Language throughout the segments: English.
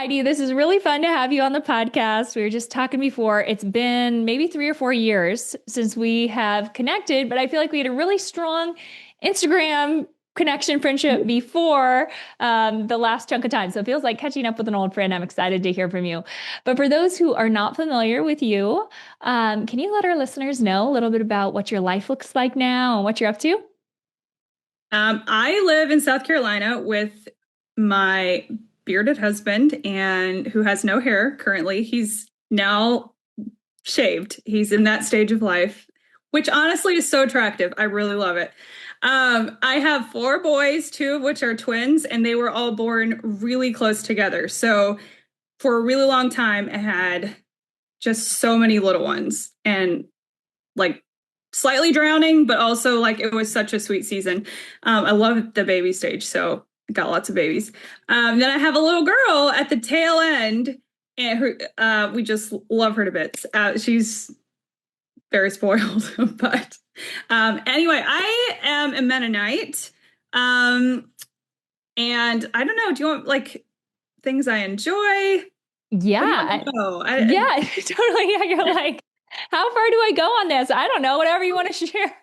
Heidi. This is really fun to have you on the podcast. We were just talking before. It's been maybe 3 or 4 years since we have connected, but I feel like we had a really strong Instagram connection friendship before the last chunk of time. So it feels like catching up with an old friend. I'm excited to hear from you. But for those who are not familiar with you, can you let our listeners know a little bit about what your life looks like now and what you're up to? I live in South Carolina with my bearded husband and who has no hair currently. He's now shaved. He's in that stage of life, which honestly is so attractive. I really love it. I have four boys, two of which are twins, and they were all born really close together. So for a really long time, I had just so many little ones and like slightly drowning, but also like it was such a sweet season. I love the baby stage, so got lots of babies. Then I have a little girl at the tail end, and we just love her to bits. She's very spoiled, but anyway, I am a Mennonite, and I don't know. Do you want like things I enjoy? Yeah. Yeah, totally. Yeah, you're like, how far do I go on this? I don't know, whatever you want to share.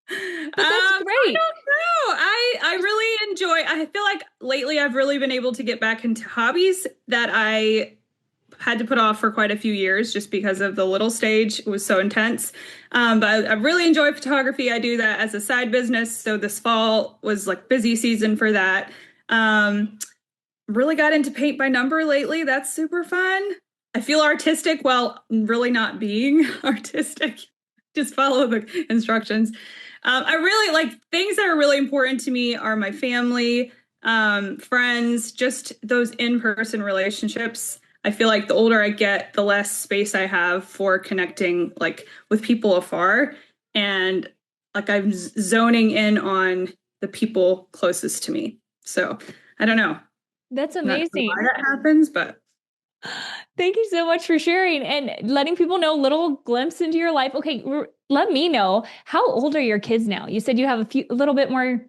But that's I great. don't know. I really enjoy. I feel like lately I've really been able to get back into hobbies that I had to put off for quite a few years just because of the little stage. It was so intense. But I really enjoy photography. I do that as a side business. So this fall was like busy season for that. Really got into paint by number lately. That's super fun. I feel artistic while really not being artistic. Just follow the instructions. I really like things that are really important to me are my family, friends, just those in-person relationships. I feel like the older I get, the less space I have for connecting like with people afar. And like I'm zoning in on the people closest to me. So I don't know. That's Not sure amazing. why that happens, but Thank you so much for sharing and letting people know a little glimpse into your life. Okay, let me know, how old are your kids now? You said you have a little bit more,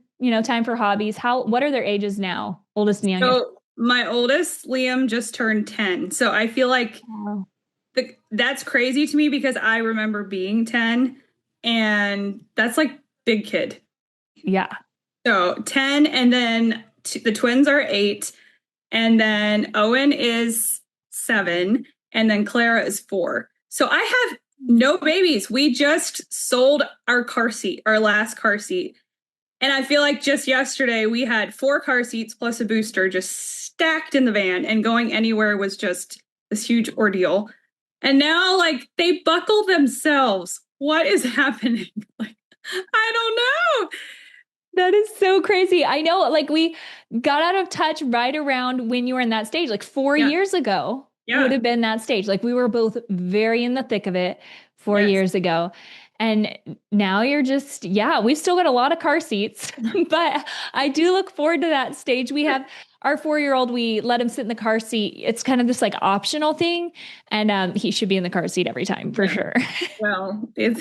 time for hobbies. What are their ages now? Oldest and youngest? so my oldest, Liam, just turned 10. So I feel like Wow. that's crazy to me because I remember being 10 and that's like big kid. Yeah. So 10 and then the twins are 8 and then Owen is 7 and then Clara is 4. So I have no babies. We just sold our car seat, our last car seat. And I feel like just yesterday we had 4 car seats plus a booster just stacked in the van, and going anywhere was just this huge ordeal. And now, like, they buckle themselves. What is happening? Like, I don't know. That is so crazy. I know, like, we got out of touch right around when you were in that stage, like 4 years ago would Yeah. have been that stage. Like, we were both very in the thick of it four Yes. years ago. And now you're just, yeah, we've still got a lot of car seats, but I do look forward to that stage. We have our 4-year-old, we let him sit in the car seat. It's kind of this like optional thing. And he should be in the car seat every time for Yeah. sure. Well, it's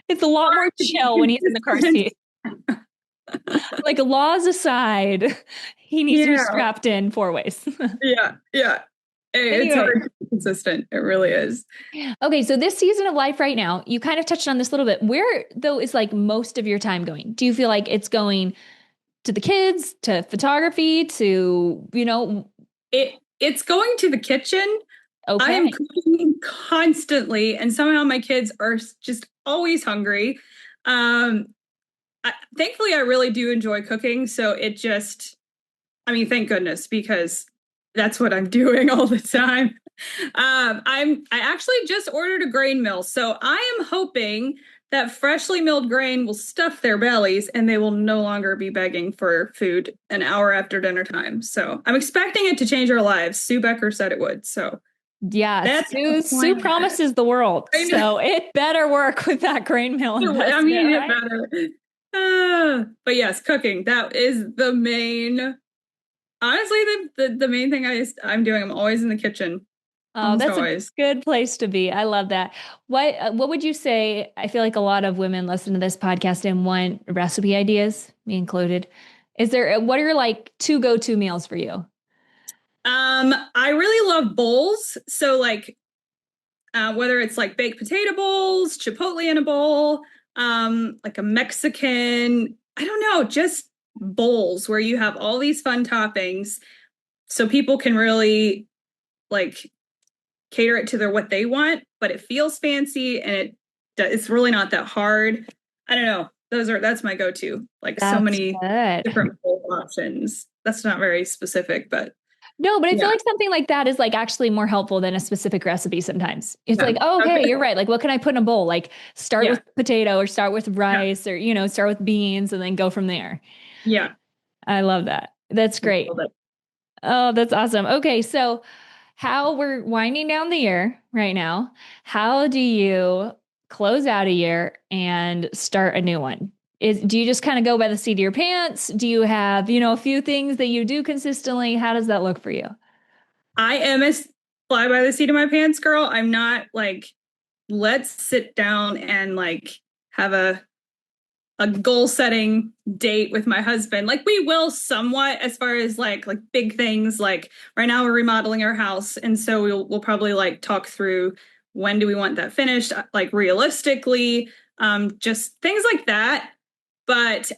It's a lot more chill when he's in the car seat. Like, laws aside, he needs to be Yeah. strapped in 4 ways. Yeah. Yeah. It's Anyway, hard to be consistent. It really is. okay, so this season of life right now, you kind of touched on this a little bit. Where, though, is like most of your time going? Do you feel like it's going to the kids, to photography, to, It's going to the kitchen. I am okay. cooking constantly, and somehow my kids are just always hungry. Thankfully, I really do enjoy cooking, so it just, I mean, thank goodness because that's what I'm doing all the time. I actually just ordered a grain mill, so I am hoping that freshly milled grain will stuff their bellies and they will no longer be begging for food an hour after dinner time. So I'm expecting it to change our lives. Sue Becker said it would. So Yeah, that's the Sue plan. promises the world. I know. So it better work with that grain mill I investment, mean, it right? better. But yes, cooking. That is the main, honestly, the main thing I'm doing. I'm always in the kitchen. Oh, Almost that's a always. good place to be. I love that. What would you say? I feel like a lot of women listen to this podcast and want recipe ideas, me included. What are your like two go-to meals for you? I really love bowls. So like whether it's like baked potato bowls, chipotle in a bowl, like a Mexican, I don't know, just bowls where you have all these fun toppings so people can really like cater it to their what they want, but it feels fancy and it's really not that hard. I don't know. That's my go-to. Like so That's many good. different bowl options. That's not very specific, but No, but I feel yeah. like something like that is like actually more helpful than a specific recipe sometimes. It's Yeah. like, oh, okay, Okay. you're right. Like, what can I put in a bowl? Like, start Yeah. with potato or start with Yeah. rice or, start with beans and then go from there. Yeah. I love that. That's great. Love it. Oh, that's awesome. Okay, so how we're winding down the year right now, how do you close out a year and start a new one? Do you just kind of go by the seat of your pants? Do you have, a few things that you do consistently? How does that look for you? I am a fly by the seat of my pants girl. I'm not like, let's sit down and like have a goal setting date with my husband. Like we will somewhat as far as like big things. Like right now we're remodeling our house. And so we'll probably like talk through when do we want that finished, like realistically, just things like that. But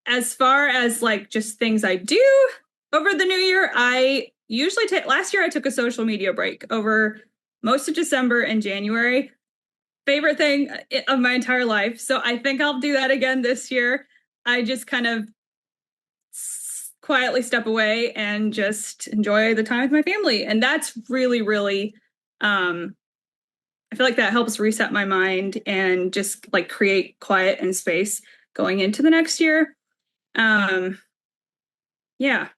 as far as like just things I do over the new year, I usually take last year I took a social media break over most of December and January. Favorite thing of my entire life. So I think I'll do that again this year. I just kind of quietly step away and just enjoy the time with my family. And that's really, really, I feel like that helps reset my mind and just like create quiet and space going into the next year. Um, yeah,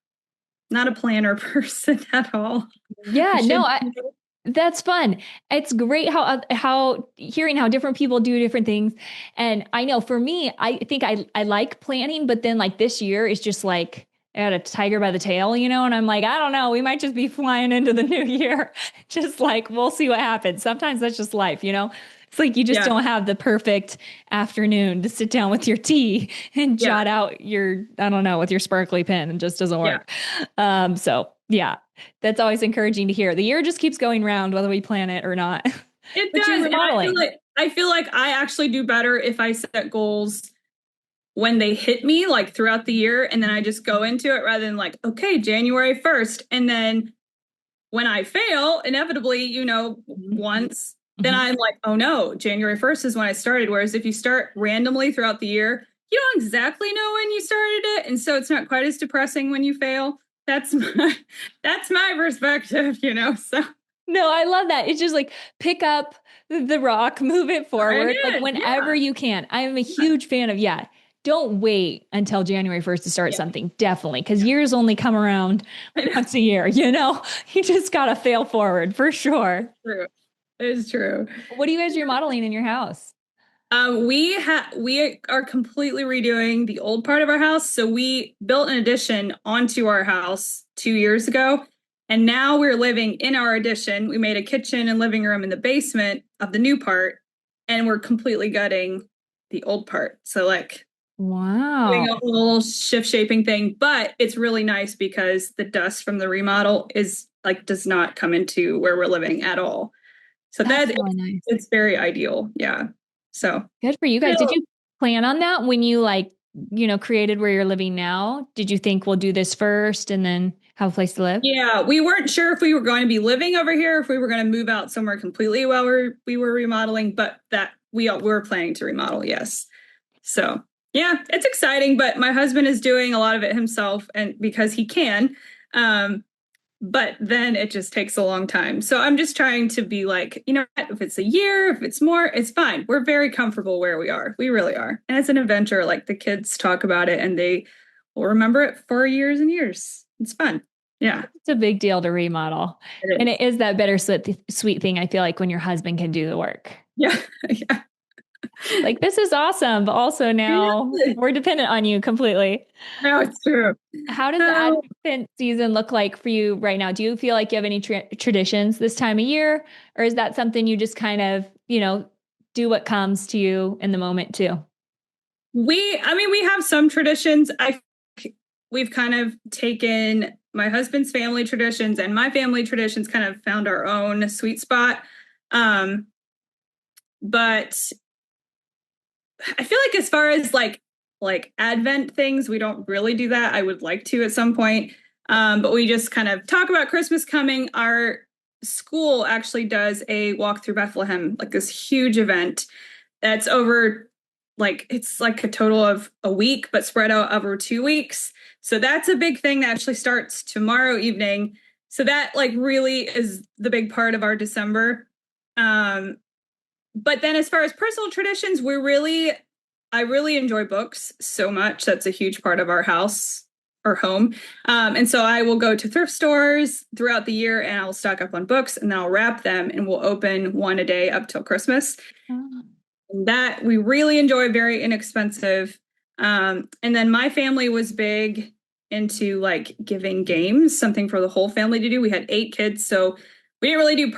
not a planner person at all. Yeah, I no, should. that's fun. It's great how hearing how different people do different things. And I know for me, I think I like planning, but then like this year is just like I got a tiger by the tail, and I'm like, I don't know, we might just be flying into the new year. Just like we'll see what happens. Sometimes that's just life. It's like you just Yeah, don't have the perfect afternoon to sit down with your tea and yeah, jot out I don't know, with your sparkly pen. It just doesn't yeah. work. So yeah, that's always encouraging to hear. The year just keeps going round, whether we plan it or not. It But you're does. And remodeling. I feel like I actually do better if I set goals when they hit me like throughout the year and then I just go into it rather than like, okay, January 1st. And then when I fail, inevitably, Mhm. once, then Mhm. I'm like, oh no, January 1st is when I started. Whereas if you start randomly throughout the year, you don't exactly know when you started it. And so it's not quite as depressing when you fail. That's my that's my perspective. So No, I love that. It's just like pick up the rock, move it I forward, like did. whenever Yeah. you can. I am a huge fan of, yeah, don't wait until January 1st to start Yeah. something. Definitely. Because Yeah. years only come around I know. once a year, you know? You just got to fail forward for sure. True. It is true. What do you guys remodeling in your house? We are completely redoing the old part of our house. So we built an addition onto our house 2 years ago. And now we're living in our addition. We made a kitchen and living room in the basement of the new part, and we're completely gutting the old part. So like doing Wow. a whole shift shaping thing, but it's really nice because the dust from the remodel is like does not come into where we're living at all. So That's that really nice. it's very ideal. Yeah. So Good for you guys. Did you plan on that when you created where you're living now? Did you think we'll do this first and then have a place to live? yeah, we weren't sure if we were going to be living over here, if we were going to move out somewhere completely while we were remodeling, but that we were planning to remodel, yes. So yeah, it's exciting, but my husband is doing a lot of it himself and because he can. Um, but then it just takes a long time. So I'm just trying to be like, if it's a year, if it's more, it's fine. We're very comfortable where we are. We really are. And it's an adventure. Like the kids talk about it and they will remember it for years and years. It's fun. Yeah. It's a big deal to remodel. It And is. it is that bittersweet sweet thing, I feel like, when your husband can do the work. Yeah. Yeah. Like, this is awesome, but also now Yeah. we're dependent on you completely. No, it's true. How does the Oh, Advent season look like for you right now? Do you feel like you have any traditions this time of year? Or is that something you just kind of, do what comes to you in the moment too? I mean, we have some traditions. We've kind of taken my husband's family traditions and my family traditions kind of found our own sweet spot. But I feel like as far as like Advent things, we don't really do that. I would like to at some point. But we just kind of talk about Christmas coming. Our school actually does a walk through Bethlehem, like this huge event that's over it's like a total of a week, but spread out over 2 weeks. So that's a big thing that actually starts tomorrow evening. So that like really is the big part of our December. But then as far as personal traditions, I really enjoy books so much. That's a huge part of our house or home. And so I will go to thrift stores throughout the year and I'll stock up on books and then I'll wrap them and we'll open one a day up till Christmas. Oh. That we really enjoy, very inexpensive. And then my family was big into like giving games, something for the whole family to do. We had 8 kids, so we didn't really do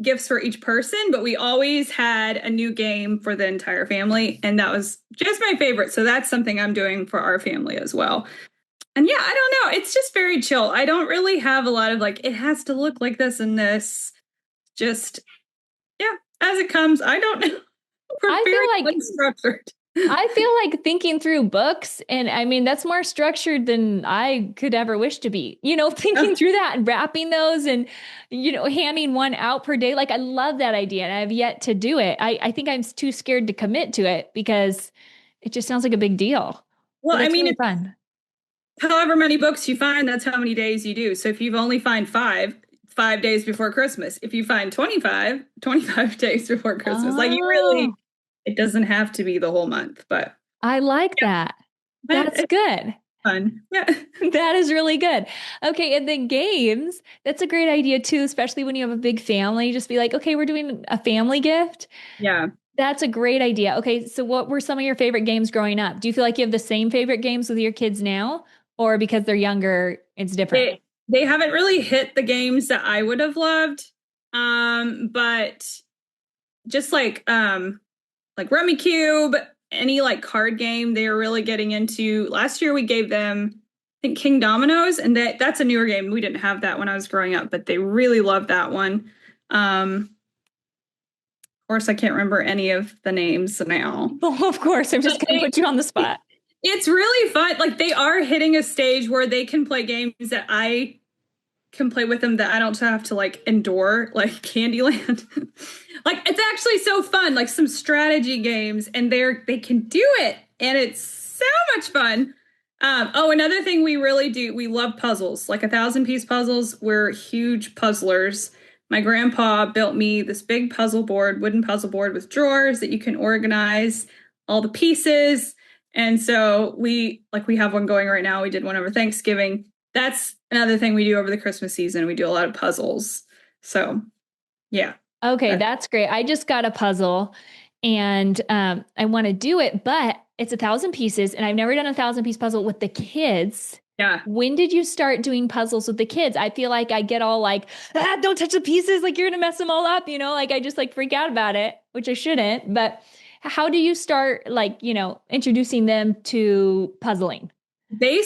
gifts for each person, but we always had a new game for the entire family. And that was just my favorite. So that's something I'm doing for our family as well. And yeah, I don't know. It's just very chill. I don't really have a lot of like, it has to look like this and this. Just, yeah, as it comes. I don't know. I feel like unstructured. I feel like thinking through books, and I mean, that's more structured than I could ever wish to be, thinking through that and wrapping those and, handing one out per day. Like, I love that idea and I have yet to do it. I think I'm too scared to commit to it because it just sounds like a big deal. Well, I mean, really fun. However many books you find, that's how many days you do. So if you've only find 5 days before Christmas. If you find 25 days before Christmas. Like you really, it doesn't have to be the whole month, but I like that. That's good. Fun. Yeah. That is really good. Okay. And then games, that's a great idea too, especially when you have a big family. Just be like, okay, we're doing a family gift. Yeah. That's a great idea. Okay. So what were some of your favorite games growing up? Do you feel like you have the same favorite games with your kids now? Or because they're younger, it's different? They haven't really hit the games that I would have loved. But just like Rummy Cube, any like card game they were really getting into. Last year we gave them, I think, King Dominoes, and that's a newer game. We didn't have that when I was growing up, but they really loved that one. Of course, I can't remember any of the names now. Well, of course, I'm just going to put you on the spot. It's really fun. Like they are hitting a stage where they can play games that I can play with them that I don't have to like endure, like Candyland. Like it's actually so fun, like some strategy games, and they can do it, and it's so much fun. Another thing we really do, we love puzzles, like 1,000-piece puzzles. We're huge puzzlers. My grandpa built me this big wooden puzzle board with drawers that you can organize all the pieces. And so we have one going right now. We did one over Thanksgiving. That's another thing we do over the Christmas season. We do a lot of puzzles. So, yeah. Okay, that's great. I just got a puzzle and I want to do it, but it's 1,000 pieces and I've never done a 1,000-piece puzzle with the kids. Yeah. When did you start doing puzzles with the kids? I feel like I get all like, don't touch the pieces. Like you're going to mess them all up. Like I just like freak out about it, which I shouldn't. But how do you start introducing them to puzzling? They've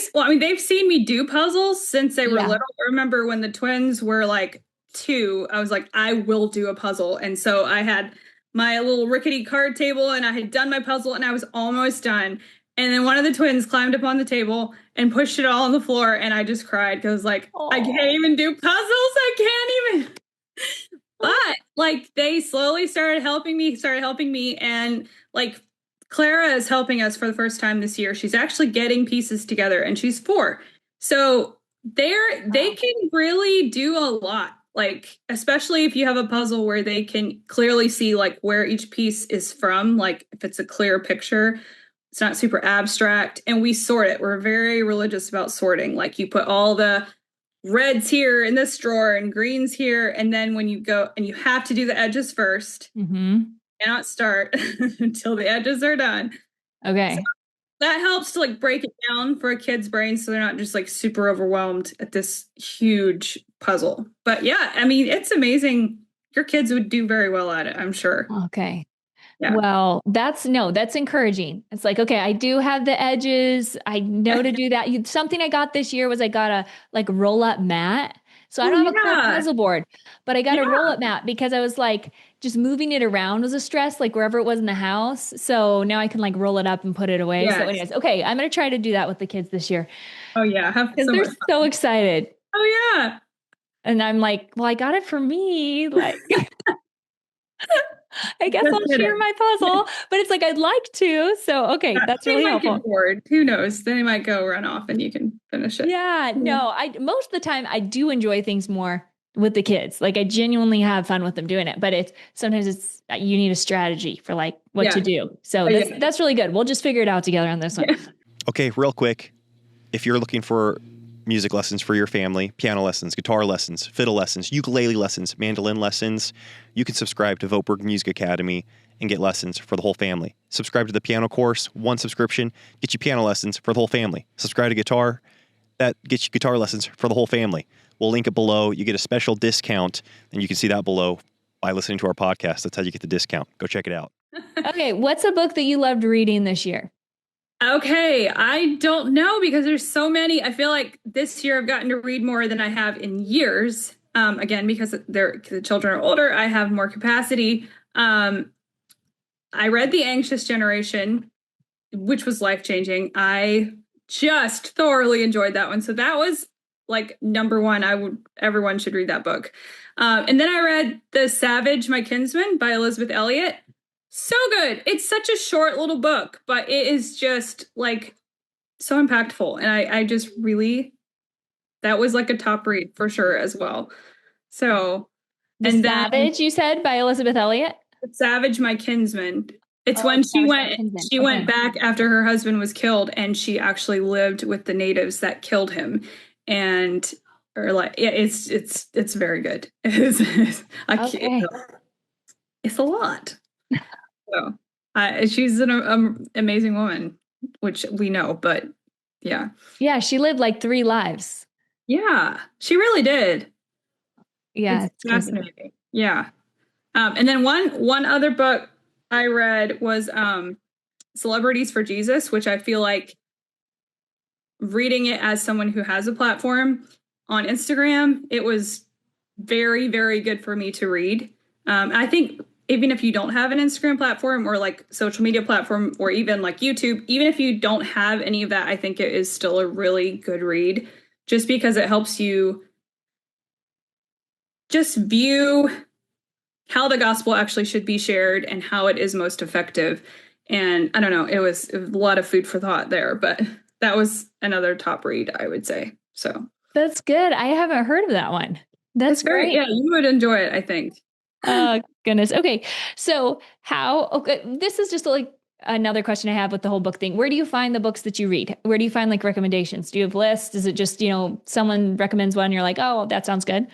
seen me do puzzles since they were little. I remember when the twins were like 2, I was like, I will do a puzzle. And so I had my little rickety card table and I had done my puzzle and I was almost done. And then one of the twins climbed up on the table and pushed it all on the floor. And I just cried because I can't even do puzzles. I can't even. But like they slowly started helping me. And like Clara is helping us for the first time this year. She's actually getting pieces together and she's 4. So they can really do a lot. Like, especially if you have a puzzle where they can clearly see like where each piece is from, like if it's a clear picture, it's not super abstract. And we sort it. We're very religious about sorting. Like you put all the reds here in this drawer and greens here. And then when you go, and you have to do the edges first, cannot start until the edges are done. Okay. So that helps to like break it down for a kid's brain so they're not just like super overwhelmed at this huge puzzle. But yeah, I mean, it's amazing. Your kids would do very well at it, I'm sure. Okay. Yeah. Well, that's encouraging. It's like, okay, I do have the edges. I know to do that. Something I got this year was I got a like roll up mat. So I Oh don't have a curved yeah. puzzle board, but I got a roll Yeah. up mat because I was like, just moving it around was a stress, like wherever it was in the house. So now I can like roll it up and put it away. So Yes. anyways, okay, I'm going to try to do that with the kids this year Oh yeah. Have because so they're much so fun. excited. Oh yeah. And I'm like, well, I got it for me. Like, I guess Just I'll share kidding. my puzzle, but it's like I'd like to. So, okay, that's They really might get helpful. bored. Who knows? They might go run off and you can finish it. Yeah, Yeah. no, I most of the time I do enjoy things more with the kids. Like I genuinely have fun with them doing it, but it's sometimes it's you need a strategy for like what to Yeah. do. So Oh, yeah. that's really good. We'll just figure it out together on this one. Yeah. Okay, real quick. If you're looking for music lessons for your family, piano lessons, guitar lessons, fiddle lessons, ukulele lessons, mandolin lessons, you can subscribe to Voteberg Music Academy and get lessons for the whole family. Subscribe to the piano course, one subscription, get you piano lessons for the whole family. Subscribe to guitar, that gets you guitar lessons for the whole family. We'll link it below. You get a special discount, and you can see that below by listening to our podcast. That's how you get the discount. Go check it out. Okay, what's a book that you loved reading this year? Okay, I don't know because there's so many. I feel like this year I've gotten to read more than I have in years. Again, because the children are older, I have more capacity. I read The Anxious Generation, which was life-changing. I just thoroughly enjoyed that one. So that was like number one. Everyone should read that book. And then I read The Savage, My Kinsman by Elizabeth Elliot. So good. It's such a short little book, but it is just like so impactful. And I just really, that was like a top read for sure as well. So, The and then Savage, you said, by Elizabeth Elliot? Savage, My Kinsman. It's Oh, when Savage by Kinsman. she Okay. went back after her husband was killed and she actually lived with the natives that killed him. And or like yeah, it's very good. I can't, Okay. it's a lot. So she's an amazing woman, which we know, but yeah. Yeah, she lived like 3 lives. Yeah, she really did. Yeah, It's it's crazy. fascinating. Yeah. And then one other book I read was Celebrities for Jesus, which I feel like reading it as someone who has a platform on Instagram, it was very, very good for me to read. I think even if you don't have an Instagram platform or like social media platform or even like YouTube, even if you don't have any of that, I think it is still a really good read just because it helps you just view how the gospel actually should be shared and how it is most effective. And I don't know, it was a lot of food for thought there, but that was another top read, I would say. So That's good. I haven't heard of that one. That's it's great. great. Yeah, you would enjoy it, I think. Oh, goodness. Okay. So okay, this is just like another question I have with the whole book thing. Where do you find the books that you read? Where do you find like recommendations? Do you have lists? Is it just, someone recommends one, you're like, oh, that sounds good.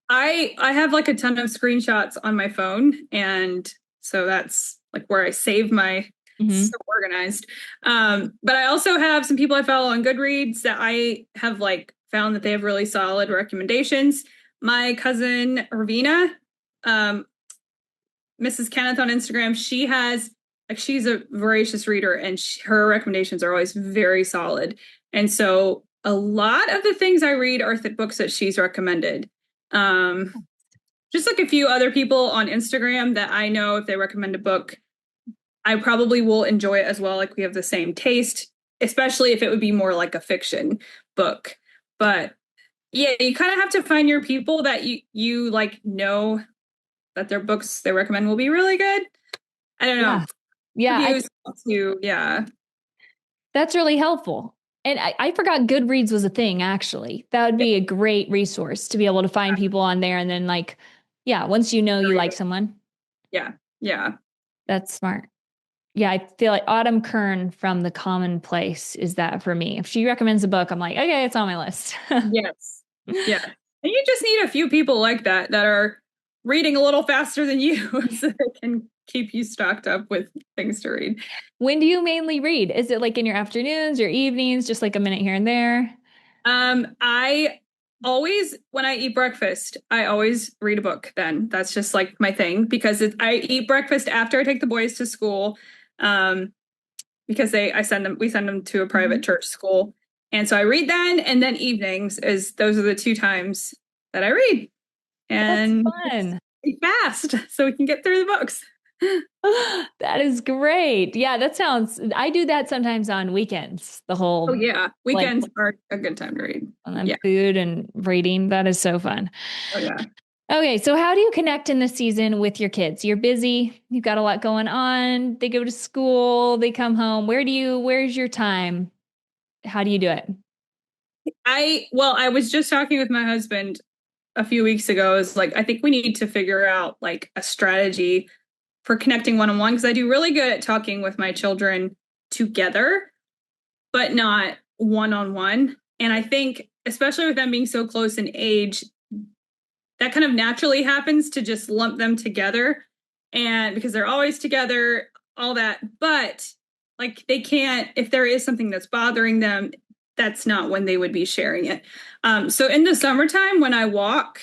I have like a ton of screenshots on my phone, and so that's like where I save my Mm-hmm. so organized. But I also have some people I follow on Goodreads that I have like found that they have really solid recommendations. My cousin Ravina, Mrs. Kenneth on Instagram, she's a voracious reader, and her recommendations are always very solid. And so a lot of the things I read are books that she's recommended. Just like a few other people on Instagram that I know if they recommend a book, I probably will enjoy it as well. Like we have the same taste, especially if it would be more like a fiction book. But yeah, you kind of have to find your people that you like know that their books they recommend will be really good. I don't know. Yeah. Yeah. Yeah. That's really helpful. And I forgot Goodreads was a thing, actually. That would be a great resource to be able to find people on there. And then like, yeah, once you know you like someone. Yeah. Yeah. That's smart. Yeah, I feel like Autumn Kern from The Commonplace is that for me. If she recommends a book, I'm like, okay, it's on my list. Yes. Yeah. And you just need a few people like that are reading a little faster than you so they can keep you stocked up with things to read. When do you mainly read? Is it like in your afternoons or evenings, just like a minute here and there? I always, when I eat breakfast, I always read a book then. That's just like my thing because I eat breakfast after I take the boys to school. Because we send them to a private church school. And so I read then, and then evenings those are the two times that I read. And That's fun. Fast so we can get through the books. That is great. Yeah, I do that sometimes on weekends. Oh yeah. Weekends are a good time to read. And food and reading. That is so fun. Oh yeah. Okay, so how do you connect in the season with your kids? You're busy, you've got a lot going on. They go to school, they come home. Where's your time? How do you do it? I was just talking with my husband a few weeks ago. Is like, I think we need to figure out like a strategy for connecting one-on-one because I do really good at talking with my children together, but not one-on-one. And I think, especially with them being so close in age, that kind of naturally happens to just lump them together. And because they're always together, all that. But like they can't, if there is something that's bothering them, that's not when they would be sharing it. So in the summertime, when I walk,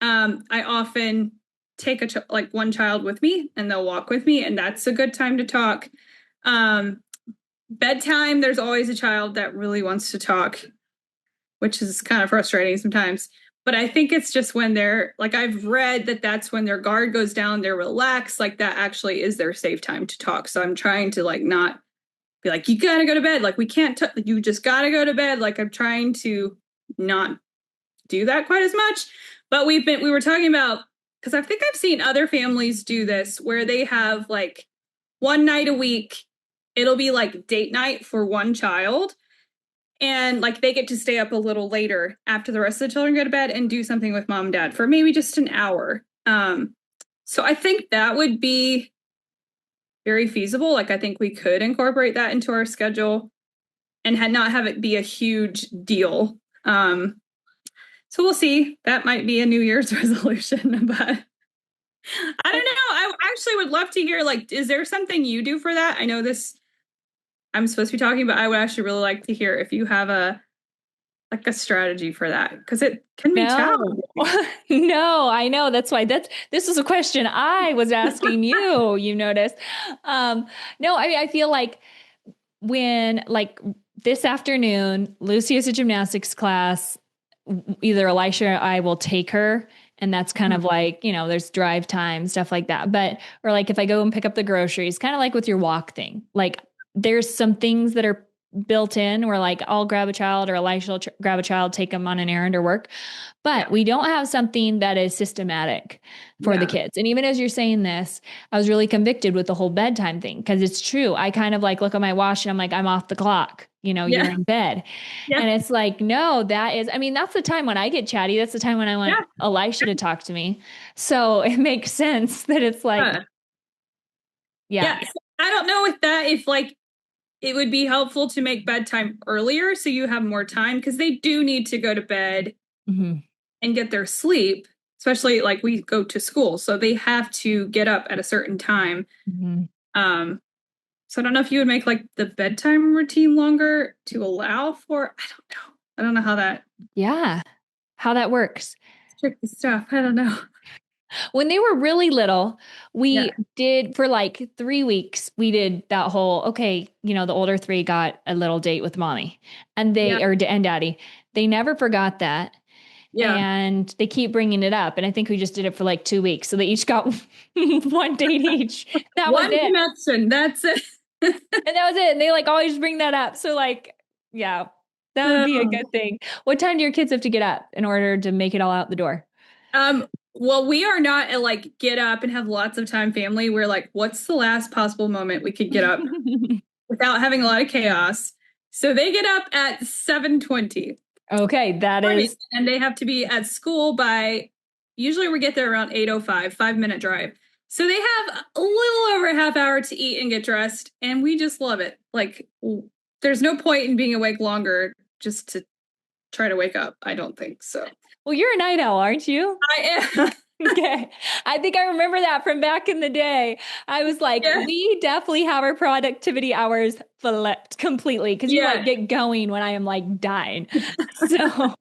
I often take one child with me and they'll walk with me. And that's a good time to talk. Bedtime, there's always a child that really wants to talk, which is kind of frustrating sometimes. But I think it's just when they're like, I've read that that's when their guard goes down, they're relaxed. Like that actually is their safe time to talk. So I'm trying to like not be like, you gotta go to bed. Like we can't, you just gotta go to bed. Like I'm trying to not do that quite as much. But we were talking about, because I think I've seen other families do this where they have like one night a week, it'll be like date night for one child. And like they get to stay up a little later after the rest of the children go to bed and do something with mom and dad for maybe just an hour. So I think that would be very feasible. Like I think we could incorporate that into our schedule and not have it be a huge deal. So we'll see. That might be a New Year's resolution, but I don't know. I actually would love to hear, like, is there something you do for that? I know I'm supposed to be talking, but I would actually really like to hear if you have a strategy for that, because it can be challenging. No, I know. That's why this is a question I was asking you, you notice. No, I feel like when like this afternoon, Lucy has a gymnastics class, either Elisha or I will take her. And that's kind of like, there's drive time, stuff like that. Or like if I go and pick up the groceries, kind of like with your walk thing, like there's some things that are built in where like I'll grab a child or Elisha will grab a child, take them on an errand or work. But we don't have something that is systematic for the kids. And even as you're saying this, I was really convicted with the whole bedtime thing because it's true. I kind of like look at my watch and I'm like, I'm off the clock. You're in bed. And it's like, no, that's the time when I get chatty. That's the time when I want Elisha to talk to me. So it makes sense that it's like, I don't know if like, it would be helpful to make bedtime earlier so you have more time because they do need to go to bed and get their sleep, especially like we go to school. So they have to get up at a certain time. So I don't know if you would make like the bedtime routine longer to allow for, I don't know how that works. It's tricky stuff. I don't know. When they were really little, we did for like 3 weeks, we did that whole, the older three got a little date with mommy and and daddy. They never forgot that. Yeah. And they keep bringing it up. And I think we just did it for like 2 weeks. So they each got one date each. That was it. Connection. That's it. And that was it. And they like always bring that up. So like, that would be a good thing. What time do your kids have to get up in order to make it all out the door? Well, we are not a like get up and have lots of time family. We're like, what's the last possible moment we could get up without having a lot of chaos? So they get up at 7:20. Okay, that is. And they have to be at school by, usually we get there around 8:05, 5-minute drive. So they have a little over a half hour to eat and get dressed. And we just love it. Like, there's no point in being awake longer just to try to wake up. I don't think so. Well, you're a night owl, aren't you? I am. Okay. I think I remember that from back in the day. I was like, we definitely have our productivity hours flipped completely because you like get going when I am like dying. So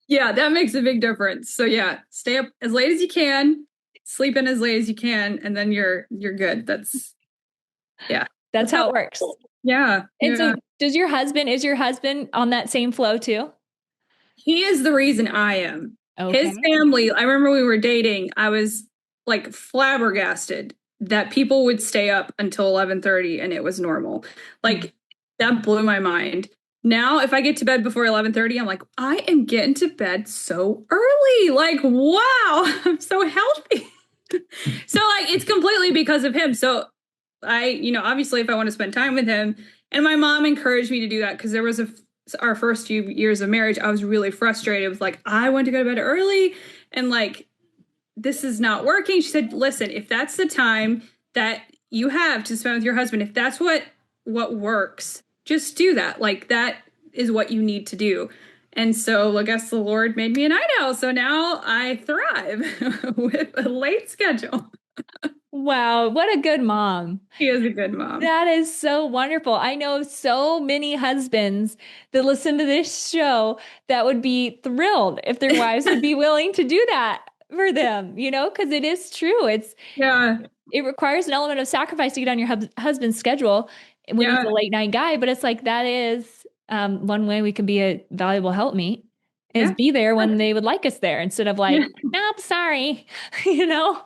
Yeah, that makes a big difference. So yeah, stay up as late as you can, sleep in as late as you can, and then you're good. Yeah. That's how it works. Yeah. And Yeah. so is your husband on that same flow too? He is the reason I am. His Okay. family, I remember we were dating, I was like flabbergasted that people would stay up until 11:30 and it was normal. Like that blew my mind. Now, if I get to bed before 11:30, I'm like, I am getting to bed so early. Like, wow, I'm so healthy. So like it's completely because of him. So obviously if I want to spend time with him, and my mom encouraged me to do that because there was our first few years of marriage, I was really frustrated with like, I want to go to bed early and like, this is not working. She said, listen, if that's the time that you have to spend with your husband, if that's what works, just do that. Like that is what you need to do. And so I guess the Lord made me a night owl. So now I thrive with a late schedule. Wow, what a good mom. She is a good mom. That is so wonderful. I know so many husbands that listen to this show that would be thrilled if their wives would be willing to do that for them, because it is true. Yeah. It requires an element of sacrifice to get on your husband's schedule when he's Yeah. a late night guy, but it's like that is one way we can be a valuable helpmeet is Yeah. be there when they would like us there instead of like, Yeah. nope, sorry, you know?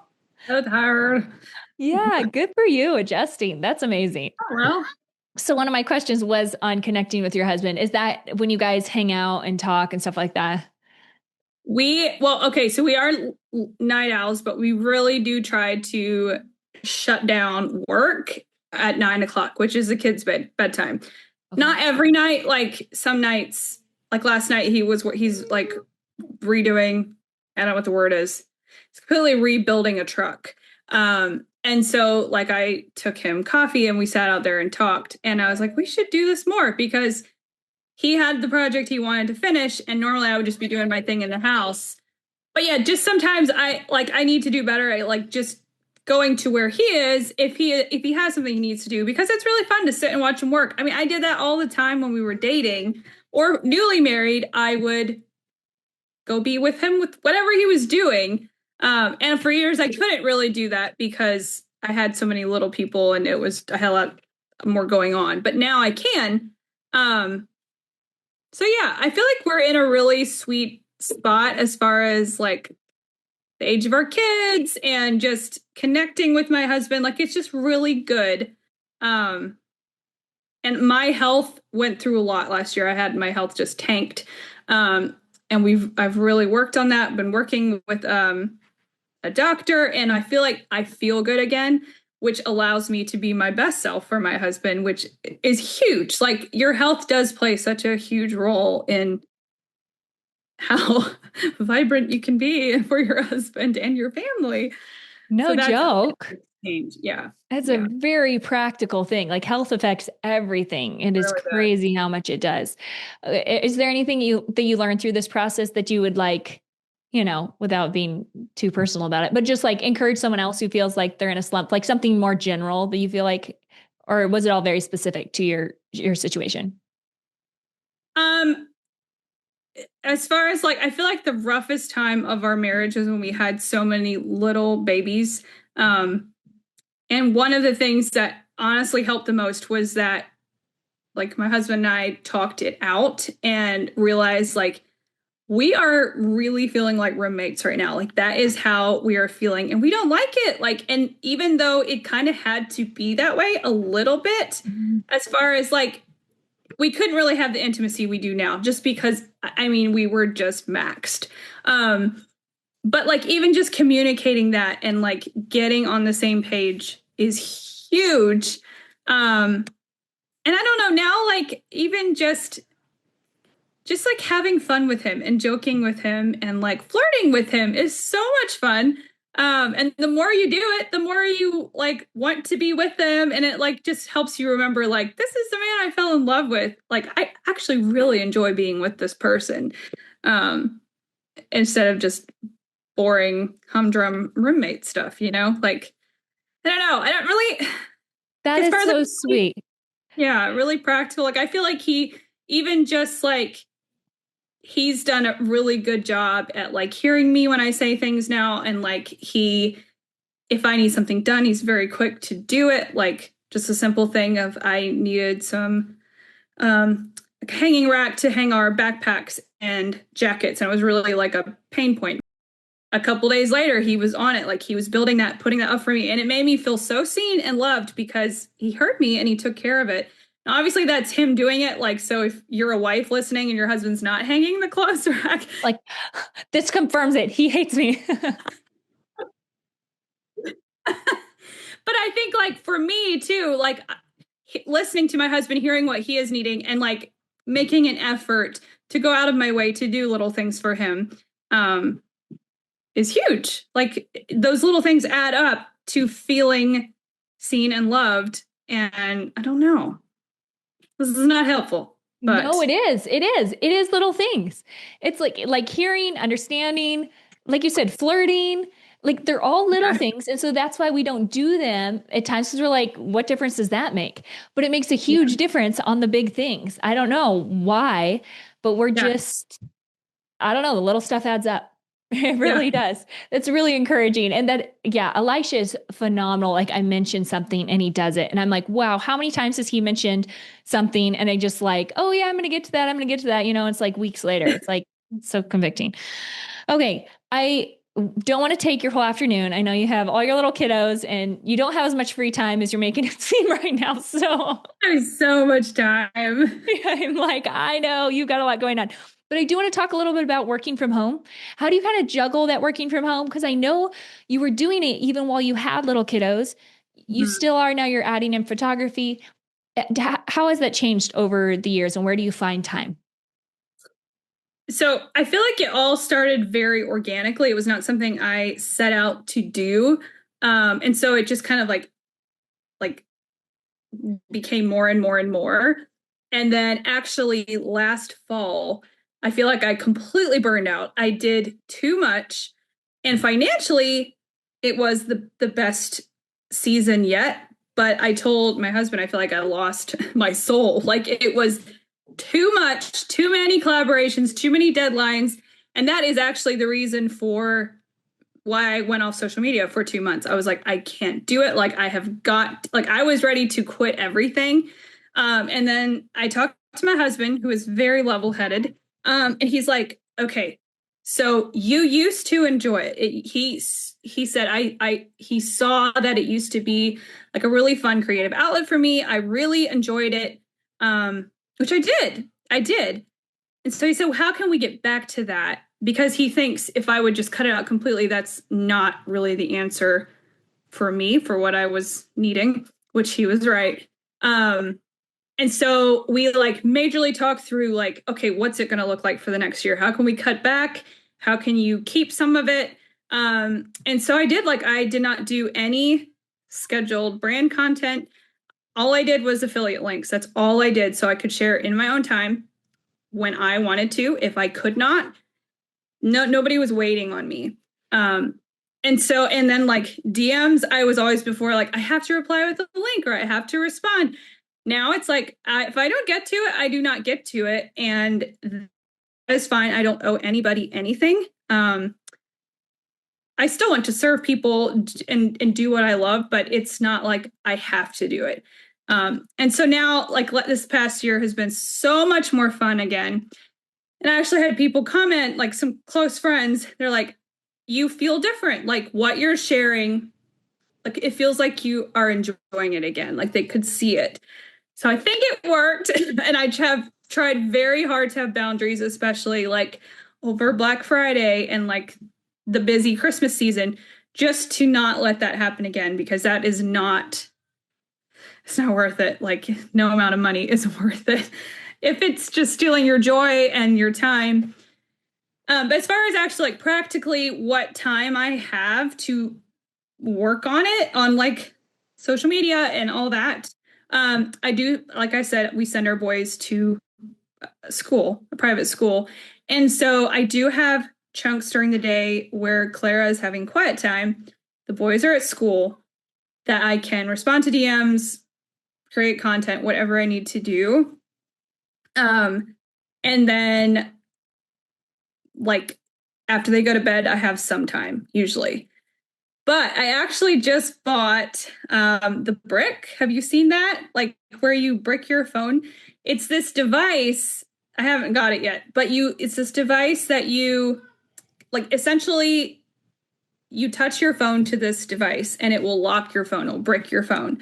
So tired. Yeah, good for you adjusting. That's amazing. Oh, well. So one of my questions was on connecting with your husband. Is that when you guys hang out and talk and stuff like that? Okay, so we are night owls, but we really do try to shut down work at 9 o'clock, which is the kids' bedtime. Okay. Not every night, like some nights, like last night, he's like redoing, I don't know what the word is. He's completely rebuilding a truck. And so like I took him coffee and we sat out there and talked, and I was like, we should do this more because he had the project he wanted to finish, and normally I would just be doing my thing in the house. But yeah, just sometimes I need to do better. I like just going to where he is if he has something he needs to do, because it's really fun to sit and watch him work. I mean, I did that all the time when we were dating or newly married. I would go be with him with whatever he was doing. And for years I couldn't really do that because I had so many little people and I had a lot more going on. But now I can. So yeah, I feel like we're in a really sweet spot as far as like the age of our kids and just connecting with my husband. Like it's just really good. And my health went through a lot last year. My health just tanked. And I've really worked on that, been working with a doctor, and I feel like I feel good again, which allows me to be my best self for my husband, which is huge. Like your health does play such a huge role in how vibrant you can be for your husband and your family. No joke. Change. Yeah. It's a very practical thing. Like health affects everything. It is Really crazy how much it does. Is there anything that you learned through this process that you would like, without being too personal about it, but just like encourage someone else who feels like they're in a slump, like something more general that you feel like, or was it all very specific to your situation? As far as like, I feel like the roughest time of our marriage was when we had so many little babies. And one of the things that honestly helped the most was that like my husband and I talked it out and realized like we are really feeling like roommates right now. Like that is how we are feeling and we don't like it. Like, and even though it kind of had to be that way a little bit, as far as like, we couldn't really have the intimacy we do now just because, I mean, we were just maxed. But like even just communicating that and like getting on the same page is huge. And I don't know now, like even just like having fun with him and joking with him and like flirting with him is so much fun. And the more you do it, the more you like want to be with them. And it like just helps you remember like, this is the man I fell in love with. Like, I actually really enjoy being with this person. Instead of just boring humdrum roommate stuff, like, I don't know. I don't really. That is so sweet. Yeah. Really practical. Like, I feel like he even just like he's done a really good job at like hearing me when I say things now. And like if I need something done, he's very quick to do it. Like just a simple thing of I needed some hanging rack to hang our backpacks and jackets. And it was really like a pain point. A couple days later, he was on it. Like he was building that, putting that up for me. And it made me feel so seen and loved because he heard me and he took care of it. Now, obviously, that's him doing it. Like, so if you're a wife listening and your husband's not hanging the clothes rack, like this confirms it. He hates me. But I think like for me too, like listening to my husband, hearing what he is needing and like making an effort to go out of my way to do little things for him is huge. Like those little things add up to feeling seen and loved. And I don't know, this is not helpful. But no, it is. It is. It is little things. It's like hearing, understanding, like you said, flirting. Like they're all little things. And so that's why we don't do them at times because we're like, what difference does that make? But it makes a huge difference on the big things. I don't know why, but we're just, I don't know, the little stuff adds up. It really does. It's really encouraging. And that, Elisha is phenomenal. Like I mentioned something and he does it. And I'm like, wow, how many times has he mentioned something? And I just like, oh yeah, I'm going to get to that. I'm going to get to that. You know, it's like weeks later. It's like, it's so convicting. Okay. I don't want to take your whole afternoon. I know you have all your little kiddos and you don't have as much free time as you're making it seem right now. So there's so much time. I'm like, I know you've got a lot going on. But I do want to talk a little bit about working from home. How do you kind of juggle that working from home? Because I know you were doing it even while you had little kiddos. You still are now, you're adding in photography. How has that changed over the years and where do you find time? So I feel like it all started very organically. It was not something I set out to do. And so it just kind of like became more and more and more. And then actually last fall, I feel like I completely burned out. I did too much. And financially, it was the best season yet. But I told my husband, I feel like I lost my soul. Like it was too much, too many collaborations, too many deadlines. And that is actually the reason for why I went off social media for 2 months. I was like, I can't do it. Like I was ready to quit everything. And then I talked to my husband, who is very level-headed. And he's like, okay, so you used to enjoy it. He said, he saw that it used to be like a really fun creative outlet for me. I really enjoyed it. Which I did. And so he said, well, how can we get back to that? Because he thinks if I would just cut it out completely, that's not really the answer for me for what I was needing, which he was right. And so we like majorly talked through like, okay, what's it going to look like for the next year? How can we cut back? How can you keep some of it? And so I did not do any scheduled brand content. All I did was affiliate links. That's all I did. So I could share in my own time when I wanted to. If I could not, nobody was waiting on me. And then like DMs, I was always before like, I have to reply with a link or I have to respond. Now it's like, if I don't get to it, I do not get to it. And that's fine. I don't owe anybody anything. I still want to serve people and do what I love, but it's not like I have to do it. And so now, like this past year has been so much more fun again. And I actually had people comment, like some close friends, they're like, you feel different. Like what you're sharing, like it feels like you are enjoying it again. Like they could see it. So I think it worked. And I have tried very hard to have boundaries, especially like over Black Friday and like the busy Christmas season, just to not let that happen again, because that is it's not worth it. Like no amount of money is worth it if it's just stealing your joy and your time. But as far as actually like practically what time I have to work on it, on like social media and all that, I do, like I said, we send our boys to school, a private school. And so I do have chunks during the day where Clara is having quiet time. The boys are at school that I can respond to DMs, create content, whatever I need to do. And then like after they go to bed, I have some time usually. But I actually just bought the brick. Have you seen that? Like where you brick your phone? It's this device. I haven't got it yet, but it's this device that you like essentially you touch your phone to this device and it will lock your phone, it'll brick your phone.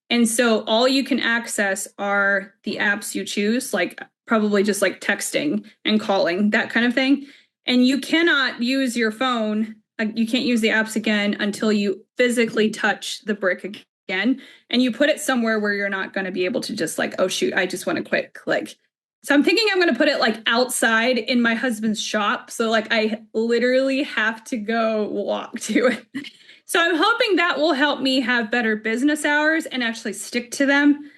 And so all you can access are the apps you choose, like probably just like texting and calling, that kind of thing. And you cannot use your phone, you can't use the apps again until you physically touch the brick again. And you put it somewhere where you're not going to be able to just like, oh shoot, I just want to quick click. So I'm thinking I'm going to put it like outside in my husband's shop. So like I literally have to go walk to it. So I'm hoping that will help me have better business hours and actually stick to them.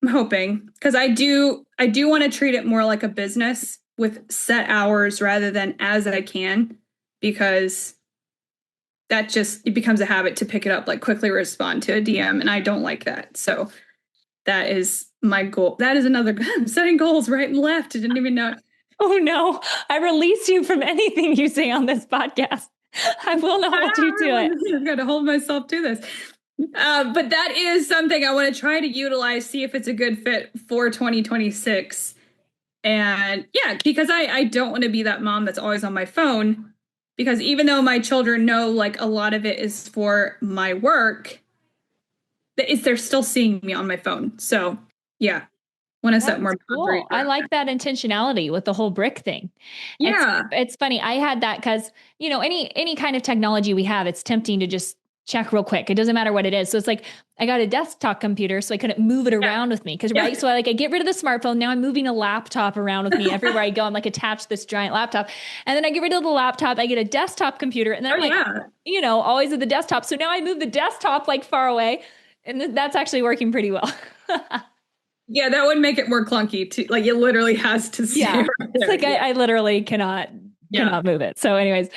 I'm hoping because I do want to treat it more like a business with set hours rather than as I can, because that just, it becomes a habit to pick it up, like quickly respond to a DM. And I don't like that. So that is my goal. That is another, I'm setting goals right and left. I didn't even know. Oh no, I release you from anything you say on this podcast. I will not hold you to it. I've got to hold myself to this. But that is something I want to try to utilize, see if it's a good fit for 2026. And yeah, because I don't want to be that mom that's always on my phone, because even though my children know like a lot of it is for my work, they're still seeing me on my phone. So yeah, want to set more boundaries. Cool. I like that intentionality with the whole brick thing. Yeah. It's funny. I had that because, you know, any kind of technology we have, it's tempting to just check real quick. It doesn't matter what it is. So it's like, I got a desktop computer, so I couldn't move it around with me. Cause right. So I get rid of the smartphone. Now I'm moving a laptop around with me everywhere I go. I'm like attached to this giant laptop. And then I get rid of the laptop. I get a desktop computer. And then I'm you know, always at the desktop. So now I move the desktop like far away. And that's actually working pretty well. Yeah, that would make it more clunky too. Like it literally has to stay. Yeah, right it's like I literally cannot move it. So anyways,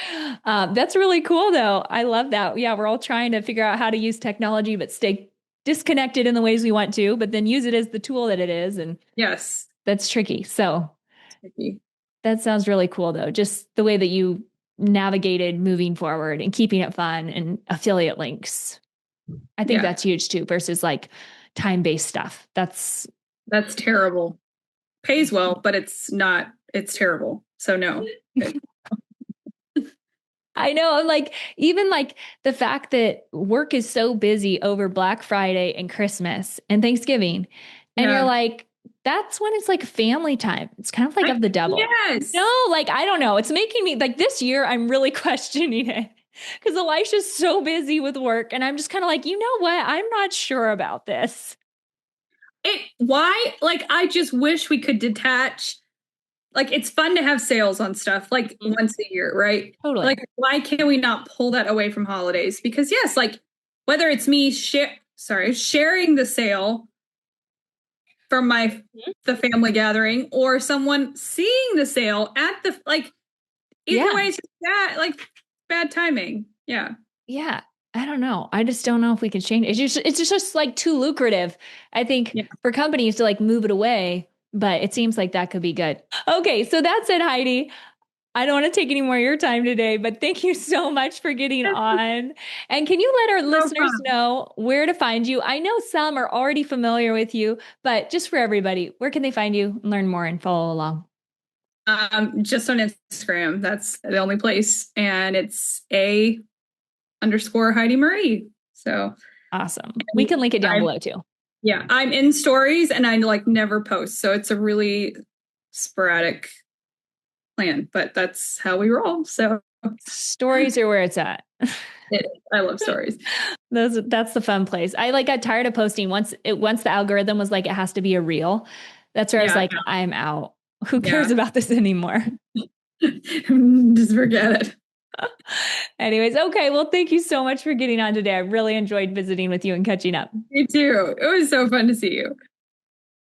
that's really cool though. I love that. Yeah, we're all trying to figure out how to use technology, but stay disconnected in the ways we want to, but then use it as the tool that it is. And yes, that's tricky. So that sounds really cool though. Just the way that you navigated moving forward and keeping it fun and affiliate links. I think that's huge too, versus like time-based stuff. That's terrible. Pays well, but it's terrible. So no. I know. Like, even like the fact that work is so busy over Black Friday and Christmas and Thanksgiving. And you're like, that's when it's like family time. It's kind of like of the devil. Yes. No, like, I don't know. It's making me like this year, I'm really questioning it because Elisha's so busy with work. And I'm just kind of like, you know what? I'm not sure about this. Why? Like, I just wish we could detach. Like, it's fun to have sales on stuff like once a year, right? Totally. Like, why can't we not pull that away from holidays? Because yes, like whether it's me sharing the sale from the family gathering or someone seeing the sale at the, like, either way, it's just bad timing. Yeah. Yeah. I don't know. I just don't know if we can change it. It's just like too lucrative, I think, for companies to like move it away, but it seems like that could be good. Okay. So that's it, Heidi. I don't want to take any more of your time today, but thank you so much for getting on. And can you let our listeners know where to find you? I know some are already familiar with you, but just for everybody, where can they find you and learn more and follow along? Just on Instagram. That's the only place. And it's _Heidi Marie. So awesome. We can link it down below too. Yeah. I'm in stories and I like never post. So it's a really sporadic plan, but that's how we roll. So stories are where it's at. I love stories. That's the fun place. I like got tired of posting once the algorithm was like, it has to be a reel. That's where I was like, I'm out. Who cares about this anymore? Just forget it. Anyways, okay. Well, thank you so much for getting on today. I really enjoyed visiting with you and catching up. Me too. It was so fun to see you.